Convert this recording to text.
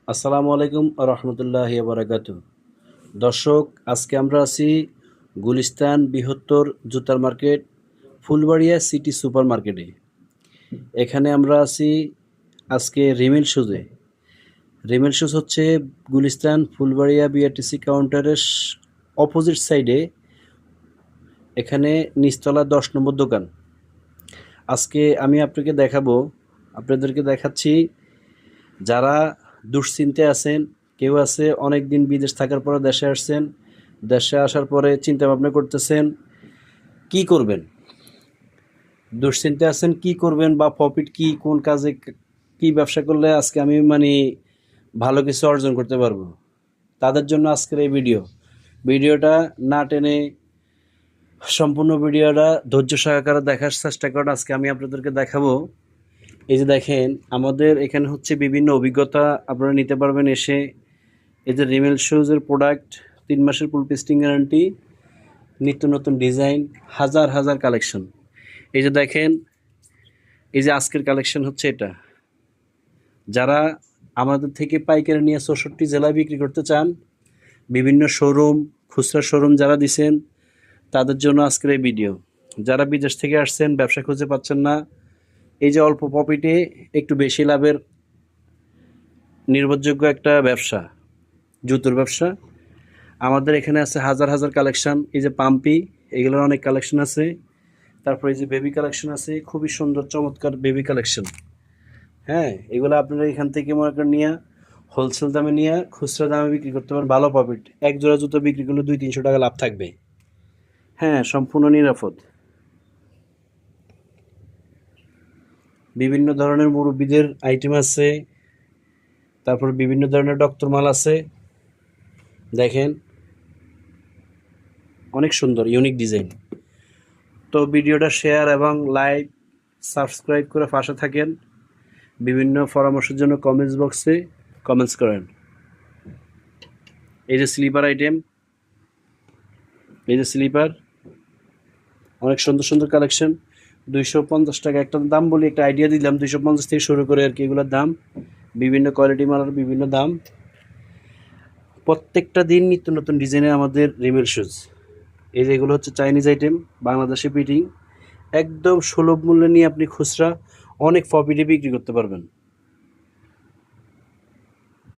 আসসালামু আলাইকুম রহমতুল্লাহি বারাকাতু। দর্শক, আজকে আমরা আছি গুলিস্তান বৃহত্তর জুতার মার্কেট ফুলবাড়িয়া সিটি সুপার মার্কেটে। এখানে আমরা আছি আজকে রিমেল শুজে। রিমেল শুজ হচ্ছে গুলিস্তান ফুলবাড়িয়া বিআরটিসি কাউন্টারের অপোজিট সাইডে, এখানে নিচতলা 10 নম্বর দোকান। আজকে আমি আপনাদেরকে দেখাচ্ছি যারা দুশ্চিন্তায় আছেন। কেউ আছে অনেক দিন বিদেশ থাকার পরে দেশে আসছেন, দেশে আসার পরে চিন্তা ভাবনা করতেছেন কি করবেন, দুশ্চিন্তায় আছেন কি করবেন বা প্রফিট কি, কোন কাজে কি ব্যবসা করলে আজকে আমি ভালো কিছু অর্জন করতে পারবো। তাদের জন্য আজকের এই ভিডিওটা না টেনে সম্পূর্ণ ভিডিওটা ধৈর্য সহকারে দেখার চেষ্টা করেন। আজকে আমি আপনাদেরকে দেখাবো। এই যে দেখেন, আমাদের এখানে হচ্ছে বিভিন্ন অভিজ্ঞতা আপনারা নিতে পারবেন এসে। এই যে রিমেল শুজের প্রোডাক্ট, 3 মাসের ফুল পেস্টিং গ্যারান্টি, নিত্য নতুন ডিজাইন, হাজার হাজার কালেকশন। এই যে দেখেন, এই যে আজকের কালেকশন হচ্ছে এটা। যারা আমাদের থেকে পাইকারি নিয়ে 64 জেলায় বিক্রি করতে চান, বিভিন্ন শোরুম, খুচরা শোরুম যারা দিছেন, তাদের জন্য আজকের এই ভিডিও। যারা বিদেশ থেকে আসছেন, ব্যবসা খুঁজে পাচ্ছেন না, এই যে অল্প প্রফিটে একটু বেশি লাভের নির্ভরযোগ্য একটা ব্যবসা, জুতোর ব্যবসা। আমাদের এখানে আছে হাজার হাজার কালেকশন। এই যে পাম্পি, এগুলোর অনেক কালেকশন আছে। তারপরে এই যে বেবি কালেকশন আছে, খুবই সুন্দর চমৎকার বেবি কালেকশন। হ্যাঁ, এগুলো আপনারা এখান থেকে মনে করেন নিয়ে হোলসেল দামে নিয়ে খুচরা দামে বিক্রি করতে পারেন, ভালো প্রফিট। এক জোড়া জুতো বিক্রি করলে 200-300 টাকা লাভ থাকবে। হ্যাঁ, সম্পূর্ণ নিরাপদ। বিভিন্ন ধরনের মুরব্বীদের আইটেম আছে, তারপর বিভিন্ন ধরনের ডক্টর মাল আছে। দেখেন, অনেক সুন্দর ইউনিক ডিজাইন। তো ভিডিওটা শেয়ার এবং লাইক, সাবস্ক্রাইব করে পাশে থাকেন। বিভিন্ন পরামর্শের জন্য কমেন্টস বক্সে কমেন্টস করেন। এই যে স্লিপার আইটেম, এই যে স্লিপার, অনেক সুন্দর সুন্দর কালেকশন। 250 টাকা একটা দাম বলি, একটা আইডিয়া দিলাম। 250 থেকে শুরু করে আর কি এগুলোর দাম। বিভিন্ন কোয়ালিটি মালার বিভিন্ন দাম। প্রত্যেকটা দিন নিত্য নতুন ডিজাইনের আমাদের রিমেল শুজ। এই যে এগুলো হচ্ছে চাইনিজ আইটেম, বাংলাদেশি ফিটিং, একদম সুলভ মূল্যে নিয়ে আপনি খুচরা অনেক প্রফিটে বিক্রি করতে পারবেন।